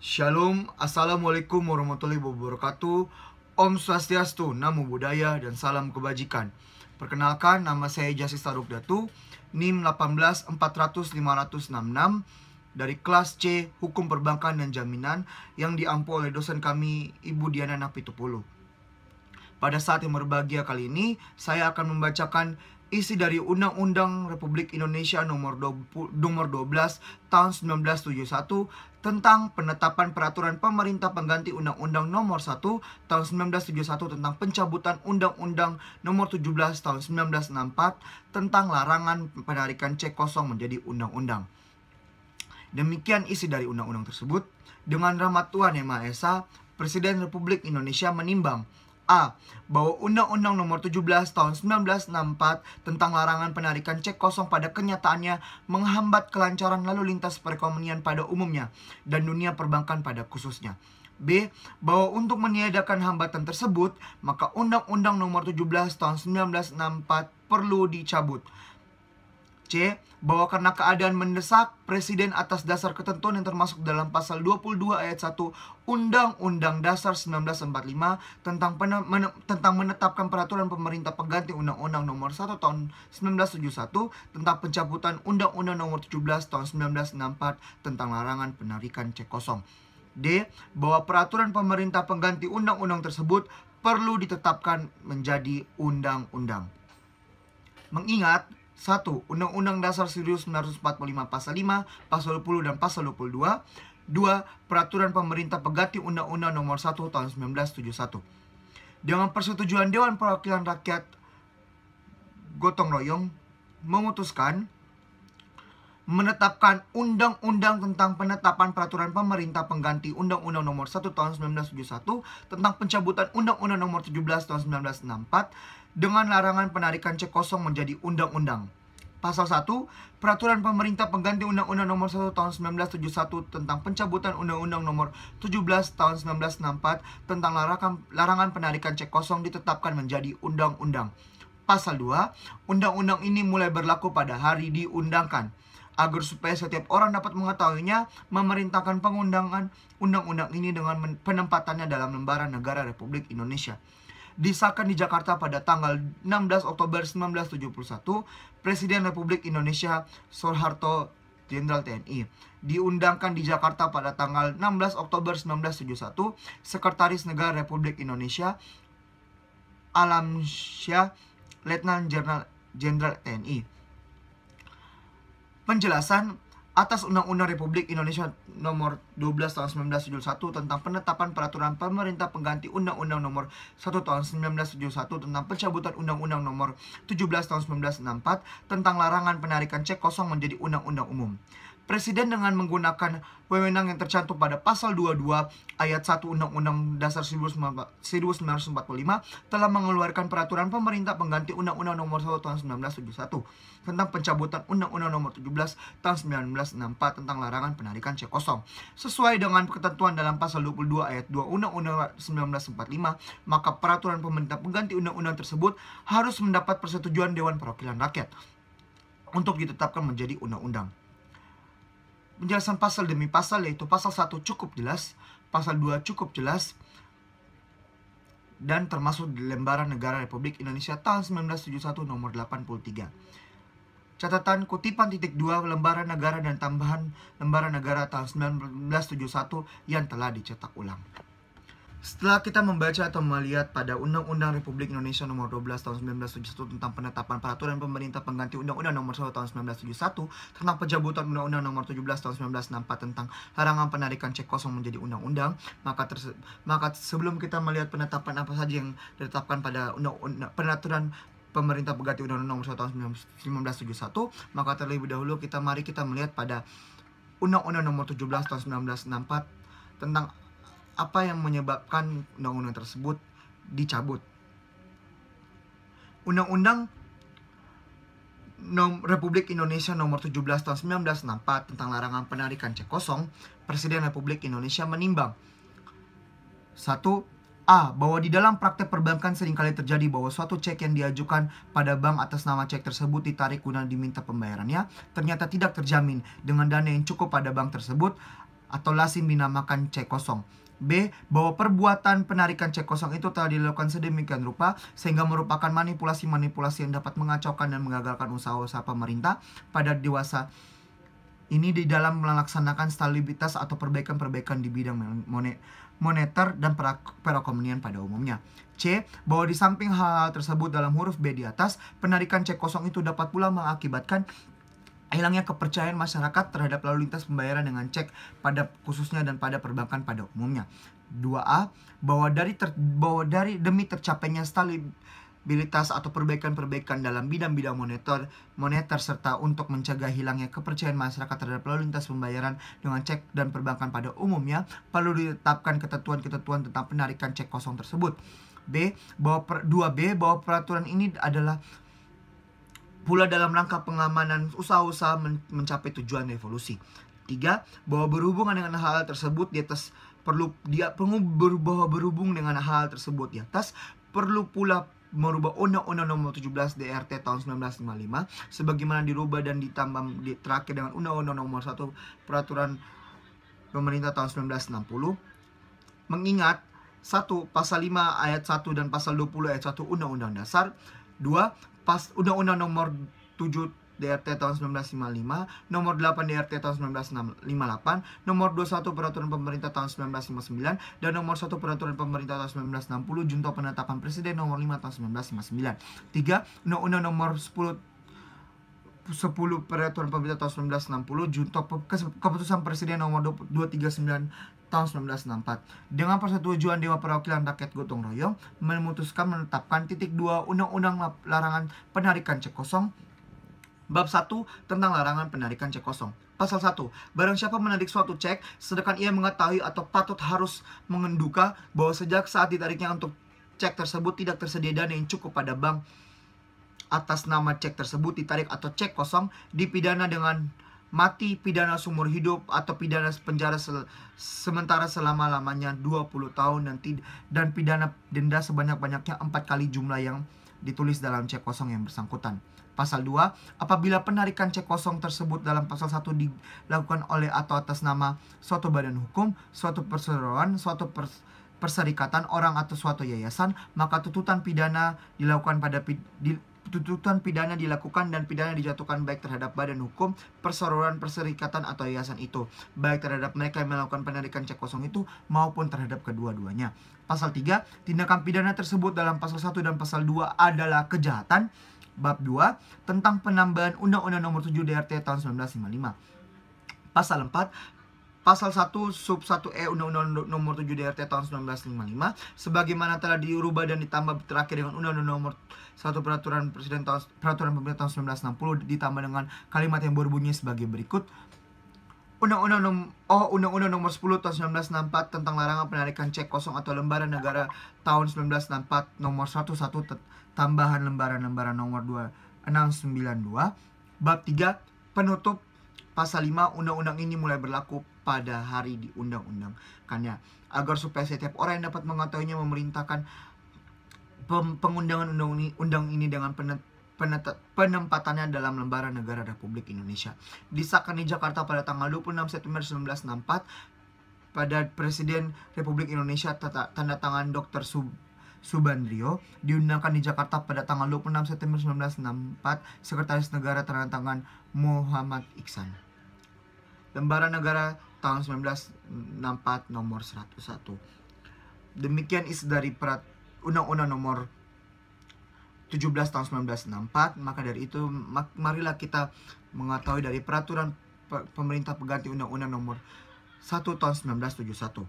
Shalom, Assalamualaikum warahmatullahi wabarakatuh. Om Swastiastu, Namo Buddhaya, dan salam kebajikan. Perkenalkan, nama saya Jasis Tarukdatu, NIM 18400-566 dari kelas C Hukum Perbankan dan Jaminan yang diampu oleh dosen kami Ibu Diana Napitupulu. Pada saat yang berbahagia kali ini, saya akan membacakan isi dari Undang-Undang Republik Indonesia nomor 12 tahun 1971 tentang penetapan peraturan pemerintah pengganti Undang-Undang nomor 1 tahun 1971 tentang pencabutan Undang-Undang nomor 17 tahun 1964 tentang larangan penarikan cek kosong menjadi undang-undang. Demikian isi dari undang-undang tersebut. Dengan rahmat Tuhan Yang Maha Esa, Presiden Republik Indonesia menimbang A. Bahwa Undang-Undang nomor 17 tahun 1964 tentang larangan penarikan cek kosong pada kenyataannya menghambat kelancaran lalu lintas perekonomian pada umumnya dan dunia perbankan pada khususnya. B. Bahwa untuk meniadakan hambatan tersebut, maka Undang-Undang nomor 17 tahun 1964 perlu dicabut. C. Bahwa karena keadaan mendesak, Presiden atas dasar ketentuan yang termasuk dalam pasal 22 ayat 1 Undang-Undang Dasar 1945 tentang menetapkan peraturan pemerintah pengganti Undang-Undang nomor 1 tahun 1971 tentang pencabutan Undang-Undang nomor 17 tahun 1964 tentang larangan penarikan cek kosong. D. Bahwa peraturan pemerintah pengganti undang-undang tersebut perlu ditetapkan menjadi undang-undang. Mengingat 1. Undang-Undang Dasar 1945 Pasal 5, Pasal 20 dan Pasal 22. 2. Peraturan pemerintah pengganti Undang-Undang nomor 1 tahun 1971. Dengan persetujuan Dewan Perwakilan Rakyat gotong royong memutuskan menetapkan Undang-Undang tentang penetapan peraturan pemerintah pengganti Undang-Undang nomor 1 tahun 1971 tentang pencabutan Undang-Undang nomor 17 tahun 1964 dengan larangan penarikan cek kosong menjadi undang-undang. Pasal 1, Peraturan Pemerintah Pengganti Undang-Undang nomor 1 tahun 1971 tentang pencabutan Undang-Undang nomor 17 tahun 1964 tentang larangan penarikan cek kosong ditetapkan menjadi undang-undang. Pasal 2, Undang-Undang ini mulai berlaku pada hari diundangkan. Agar supaya setiap orang dapat mengetahuinya, memerintahkan pengundangan undang-undang ini dengan penempatannya dalam lembaran negara Republik Indonesia. Disahkan di Jakarta pada tanggal 16 Oktober 1971, Presiden Republik Indonesia Soeharto Jenderal TNI. Diundangkan di Jakarta pada tanggal 16 Oktober 1971, Sekretaris Negara Republik Indonesia Alamsyah Letnan Jenderal TNI. Penjelasan atas Undang-Undang Republik Indonesia nomor 12 tahun 1971 tentang penetapan peraturan pemerintah pengganti Undang-Undang nomor 1 tahun 1971 tentang pencabutan Undang-Undang nomor 17 tahun 1964 tentang larangan penarikan cek kosong menjadi undang-undang umum. Presiden dengan menggunakan wewenang yang tercantum pada pasal 22 ayat 1 Undang-Undang Dasar 1945 telah mengeluarkan peraturan pemerintah pengganti Undang-Undang nomor 1 tahun 1971 tentang pencabutan Undang-Undang nomor 17 tahun 1964 tentang larangan penarikan cek kosong. Sesuai dengan ketentuan dalam pasal 22 ayat 2 Undang-Undang 1945, maka peraturan pemerintah pengganti undang-undang tersebut harus mendapat persetujuan Dewan Perwakilan Rakyat untuk ditetapkan menjadi undang-undang. Penjelasan pasal demi pasal, yaitu pasal 1 cukup jelas, pasal 2 cukup jelas, dan termasuk di Lembaran Negara Republik Indonesia tahun 1971 nomor 83. Catatan kutipan titik 2 Lembaran Negara dan tambahan Lembaran Negara tahun 1971 yang telah dicetak ulang. Setelah kita membaca atau melihat pada Undang-Undang Republik Indonesia nomor 12 tahun 1971 tentang penetapan peraturan pemerintah pengganti Undang-Undang nomor 1 tahun 1971 tentang pencabutan Undang-Undang nomor 17 tahun 1964 tentang larangan penarikan cek kosong menjadi undang-undang, maka sebelum kita melihat penetapan apa saja yang ditetapkan pada peraturan pemerintah pengganti Undang-Undang nomor 1 tahun 1971, maka terlebih dahulu mari kita melihat pada Undang-Undang nomor 17 tahun 1964 tentang apa yang menyebabkan undang-undang tersebut dicabut. Undang-Undang Republik Indonesia nomor 17 tahun 1964 tentang larangan penarikan cek kosong, Presiden Republik Indonesia menimbang 1. A. Bahwa di dalam praktek perbankan seringkali terjadi bahwa suatu cek yang diajukan pada bank atas nama cek tersebut ditarik guna diminta pembayarannya ternyata tidak terjamin dengan dana yang cukup pada bank tersebut atau lazim dinamakan cek kosong. B. Bahwa perbuatan penarikan cek kosong itu telah dilakukan sedemikian rupa sehingga merupakan manipulasi-manipulasi yang dapat mengacaukan dan menggagalkan usaha-usaha pemerintah pada dewasa ini di dalam melaksanakan stabilitas atau perbaikan-perbaikan di bidang moneter dan perekonomian pada umumnya. C. Bahwa di samping hal-hal tersebut dalam huruf B di atas, penarikan cek kosong itu dapat pula mengakibatkan hilangnya kepercayaan masyarakat terhadap lalu lintas pembayaran dengan cek pada khususnya dan pada perbankan pada umumnya. 2A. Bahwa demi tercapainya stabilitas atau perbaikan-perbaikan dalam bidang-bidang moneter serta untuk mencegah hilangnya kepercayaan masyarakat terhadap lalu lintas pembayaran dengan cek dan perbankan pada umumnya, perlu ditetapkan ketentuan-ketentuan tentang penarikan cek kosong tersebut. 2B. Bahwa peraturan ini adalah pula dalam rangka pengamanan usaha-usaha mencapai tujuan revolusi. 3. Bahwa berhubungan dengan hal tersebut di atas perlu pula merubah Undang-Undang Nomor 17 DRT tahun 1955 sebagaimana dirubah dan ditambah terakhir dengan Undang-Undang Nomor 1 Peraturan Pemerintah tahun 1960. Mengingat 1. Pasal 5 ayat 1 dan pasal 20 ayat 1 Undang-Undang Dasar. 2. Undang-Undang Nomor 7 DRT tahun 1955, Nomor 8 DRT tahun 1958, Nomor 21 Peraturan Pemerintah tahun 1959, dan Nomor 1 Peraturan Pemerintah tahun 1960 Junto Penetapan Presiden Nomor 5 tahun 1959. 3. Undang-Undang Nomor 10 Peraturan Pemerintah tahun 1960 Junto Keputusan Presiden Nomor 239 tahun 1964. Dengan persetujuan Dewan Perwakilan Rakyat gotong royong memutuskan menetapkan titik 2 Undang-Undang Larangan Penarikan Cek Kosong Bab 1 tentang larangan penarikan cek kosong. Pasal 1. Barang siapa menarik suatu cek sedangkan ia mengetahui atau patut harus mengenduga bahwa sejak saat ditariknya untuk cek tersebut tidak tersedia dana yang cukup pada bank atas nama cek tersebut ditarik atau cek kosong, dipidana dengan mati, pidana seumur hidup, atau pidana penjara sementara selama-lamanya 20 tahun dan pidana denda sebanyak-banyaknya 4 kali jumlah yang ditulis dalam cek kosong yang bersangkutan. Pasal 2. Apabila penarikan cek kosong tersebut dalam pasal 1 dilakukan oleh atau atas nama suatu badan hukum, suatu perseroan, suatu perserikatan orang atau suatu yayasan, maka tuntutan pidana dilakukan dan pidana dijatuhkan baik terhadap badan hukum, perseroan, perserikatan atau yayasan itu, baik terhadap mereka yang melakukan penarikan cek kosong itu maupun terhadap kedua-duanya. Pasal 3. Tindakan pidana tersebut dalam pasal 1 dan pasal 2 adalah kejahatan. Bab 2 tentang penambahan Undang-Undang Nomor 7 DRT tahun 1955. Pasal 4. Pasal 1 sub 1E Undang-Undang Nomor 7 DRT tahun 1955 sebagaimana telah dirubah dan ditambah terakhir dengan Undang-Undang Nomor 1 Peraturan Pemerintah tahun 1960 ditambah dengan kalimat yang berbunyi sebagai berikut. Undang-Undang Nomor 10 tahun 1964 tentang larangan penarikan cek kosong atau lembaran negara tahun 1964 Nomor 11 tambahan lembaran-lembaran nomor 2692. Bab 3 penutup. Pasal 5 undang-undang ini mulai berlaku pada hari diundang-undangkannya agar supaya setiap orang yang dapat mengetahuinya memerintahkan pengundangan undang ini dengan penempatannya dalam lembaran negara Republik Indonesia. Disahkan di Jakarta pada tanggal 26 September 1964 pada Presiden Republik Indonesia tanda tangan Dr. Subandrio. Diundangkan di Jakarta pada tanggal 26 September 1964 Sekretaris Negara tanda tangan Muhammad Iksan. Lembaran Negara tahun 1964 nomor 101. Demikian isi dari Undang-Undang Nomor 17 tahun 1964. Maka dari itu marilah kita mengetahui dari peraturan pemerintah pengganti Undang-Undang Nomor 1 tahun 1971.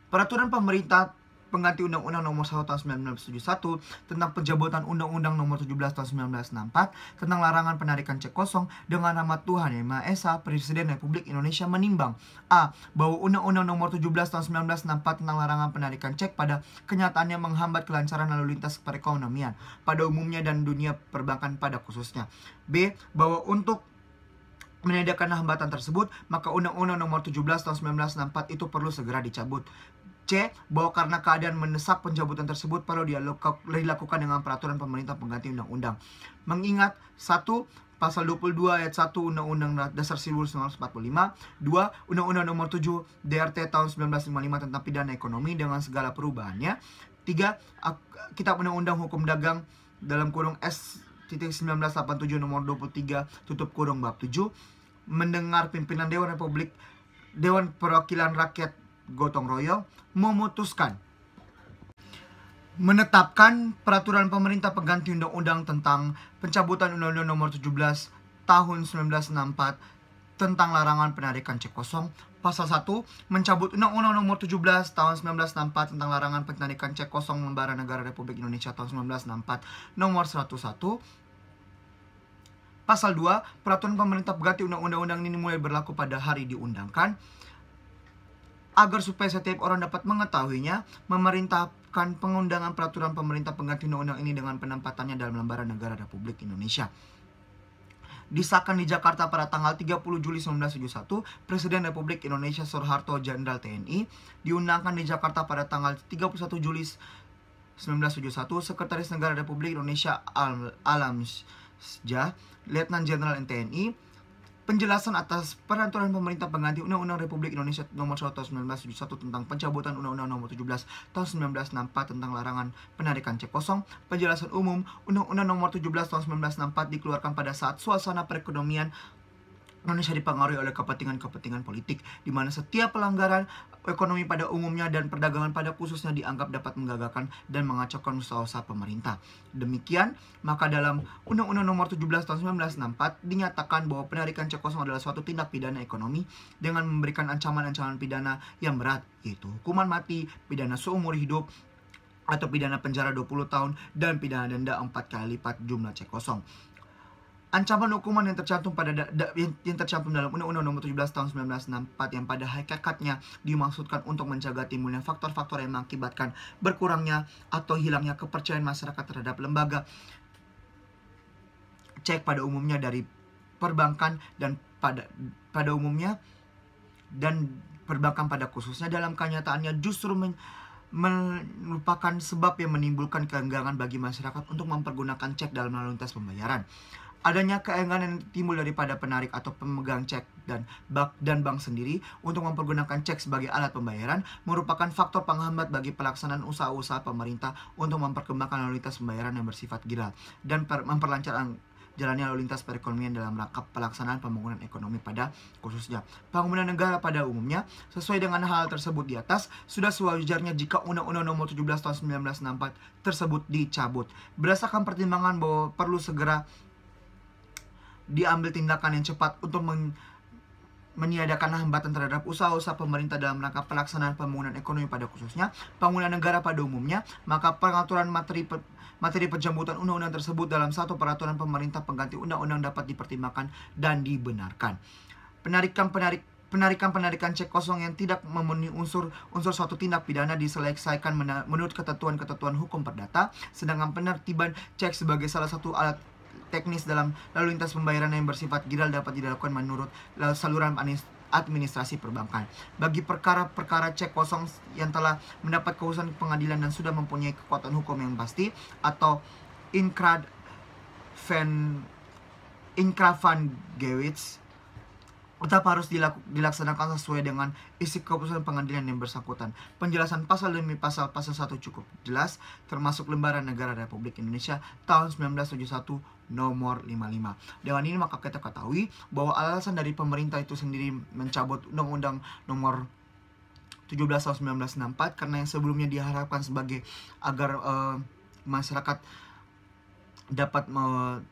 Peraturan pemerintah pengganti Undang-Undang Nomor 1 tahun 1971 tentang pencabutan Undang-Undang Nomor 17 tahun 1964 tentang larangan penarikan cek kosong. Dengan nama Tuhan Yang Maha Esa, Presiden Republik Indonesia menimbang: A. Bahwa Undang-Undang Nomor 17 tahun 1964 tentang larangan penarikan cek pada kenyataannya menghambat kelancaran lalu lintas perekonomian pada umumnya dan dunia perbankan pada khususnya. B. Bahwa untuk menyediakan hambatan tersebut, maka Undang-Undang Nomor 17 tahun 1964 itu perlu segera dicabut. C. Bahwa karena keadaan mendesak pencabutan tersebut perlu dilakukan dengan peraturan pemerintah pengganti undang-undang. Mengingat 1. Pasal 22 ayat 1 Undang-Undang Dasar 1945. 2. Undang-Undang Nomor 7 DRT tahun 1955 tentang pidana ekonomi dengan segala perubahannya. 3. Kitab Undang-Undang Hukum Dagang dalam kurung S.1987 nomor 23 tutup kurung bab 7. Mendengar pimpinan Dewan Perwakilan Rakyat gotong royong memutuskan menetapkan peraturan pemerintah pengganti undang-undang tentang pencabutan Undang-Undang Nomor 17 Tahun 1964 tentang larangan penarikan cek kosong. Pasal 1 mencabut Undang-Undang Nomor 17 Tahun 1964 tentang larangan penarikan cek kosong lembaran negara Republik Indonesia tahun 1964 Nomor 101. Pasal 2 peraturan pemerintah pengganti undang-undang ini mulai berlaku pada hari diundangkan. Agar supaya setiap orang dapat mengetahuinya, memerintahkan pengundangan peraturan pemerintah pengganti undang-undang ini dengan penempatannya dalam lembaran negara Republik Indonesia. Disahkan di Jakarta pada tanggal 30 Juli 1971, Presiden Republik Indonesia Soeharto Jenderal TNI. Diundangkan di Jakarta pada tanggal 31 Juli 1971, Sekretaris Negara Republik Indonesia Alam Syah, Letnan Jenderal TNI. Penjelasan atas peraturan pemerintah pengganti Undang-Undang Republik Indonesia Nomor 1 Tahun 1971 tentang pencabutan Undang-Undang Nomor 17 Tahun 1964 tentang larangan penarikan cek kosong. Penjelasan umum Undang-Undang Nomor 17 Tahun 1964 dikeluarkan pada saat suasana perekonomian Indonesia dipengaruhi oleh kepentingan-kepentingan politik, di mana setiap pelanggaran ekonomi pada umumnya dan perdagangan pada khususnya dianggap dapat menggagalkan dan mengacaukan usaha-usaha pemerintah. Demikian, maka dalam Undang-Undang Nomor 17 Tahun 1964 dinyatakan bahwa penarikan cek kosong adalah suatu tindak pidana ekonomi dengan memberikan ancaman-ancaman pidana yang berat, yaitu hukuman mati, pidana seumur hidup, atau pidana penjara 20 tahun, dan pidana denda 4 kali lipat jumlah cek kosong. Ancaman hukuman yang tercantum dalam Undang-Undang Nomor 17 Tahun 1964 yang pada hakikatnya dimaksudkan untuk mencegah timbulnya faktor-faktor yang mengakibatkan berkurangnya atau hilangnya kepercayaan masyarakat terhadap lembaga cek pada umumnya dari perbankan dan pada umumnya dan perbankan pada khususnya, dalam kenyataannya justru merupakan sebab yang menimbulkan keengganan bagi masyarakat untuk mempergunakan cek dalam lalu lintas pembayaran. Adanya keengganan yang timbul daripada penarik atau pemegang cek dan bank sendiri untuk mempergunakan cek sebagai alat pembayaran merupakan faktor penghambat bagi pelaksanaan usaha-usaha pemerintah untuk memperkembangkan lalu lintas pembayaran yang bersifat viral dan memperlancar jalannya lalu lintas perekonomian dalam rangka pelaksanaan pembangunan ekonomi pada khususnya. Pembangunan negara pada umumnya, sesuai dengan hal tersebut di atas, sudah sewajarnya jika Undang-Undang Nomor 17 Tahun 1964 tersebut dicabut. Berdasarkan pertimbangan bahwa perlu segera diambil tindakan yang cepat untuk meniadakan hambatan terhadap usaha-usaha pemerintah dalam rangka pelaksanaan pembangunan ekonomi pada khususnya, pembangunan negara pada umumnya, maka pengaturan materi pencabutan undang-undang tersebut dalam satu peraturan pemerintah pengganti undang-undang dapat dipertimbangkan dan dibenarkan. Penarikan cek kosong yang tidak memenuhi unsur suatu tindak pidana diselesaikan menurut ketentuan hukum perdata, sedangkan penertiban cek sebagai salah satu alat teknis dalam lalu lintas pembayaran yang bersifat viral dapat dilakukan menurut saluran administrasi perbankan. Bagi perkara-perkara cek kosong yang telah mendapat keputusan pengadilan dan sudah mempunyai kekuatan hukum yang pasti atau Inkrah van Gewitz tetap harus dilaksanakan sesuai dengan isi keputusan pengadilan yang bersangkutan. Penjelasan pasal demi pasal 1 cukup jelas, termasuk Lembaran Negara Republik Indonesia tahun 1971 nomor 55. Dengan ini maka kita ketahui bahwa alasan dari pemerintah itu sendiri mencabut Undang-Undang Nomor 17 tahun 1964 karena yang sebelumnya diharapkan sebagai agar masyarakat dapat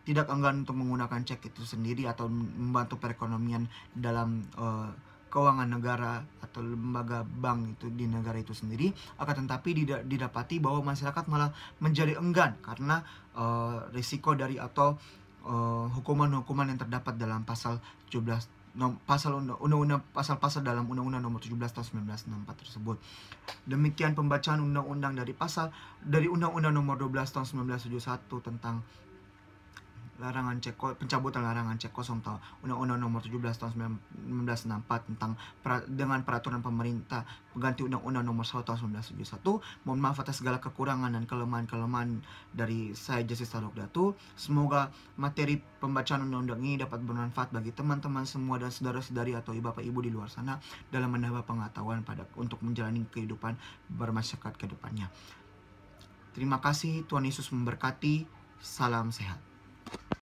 tidak enggan untuk menggunakan cek itu sendiri atau membantu perekonomian dalam keuangan negara atau lembaga bank itu di negara itu sendiri. Akan tetapi didapati bahwa masyarakat malah menjadi enggan karena risiko dari atau hukuman-hukuman yang terdapat dalam pasal 17 pasal dalam Undang-Undang Nomor 17 Tahun 1964 tersebut. Demikian pembacaan undang-undang dari Undang-Undang Nomor 12 Tahun 1971 tentang pencabutan larangan C0 tahun Undang-Undang Nomor 17 tahun 1964 tentang dengan peraturan pemerintah pengganti Undang-Undang Nomor 1 tahun 1971. Mohon maaf atas segala kekurangan dan kelemahan-kelemahan dari saya Justice Talok Datu. Semoga materi pembacaan undang-undang ini dapat bermanfaat bagi teman-teman semua dan saudara-saudari atau bapak ibu di luar sana dalam menambah pengetahuan untuk menjalani kehidupan bermasyarakat ke depannya. Terima kasih, Tuhan Yesus memberkati. Salam sehat.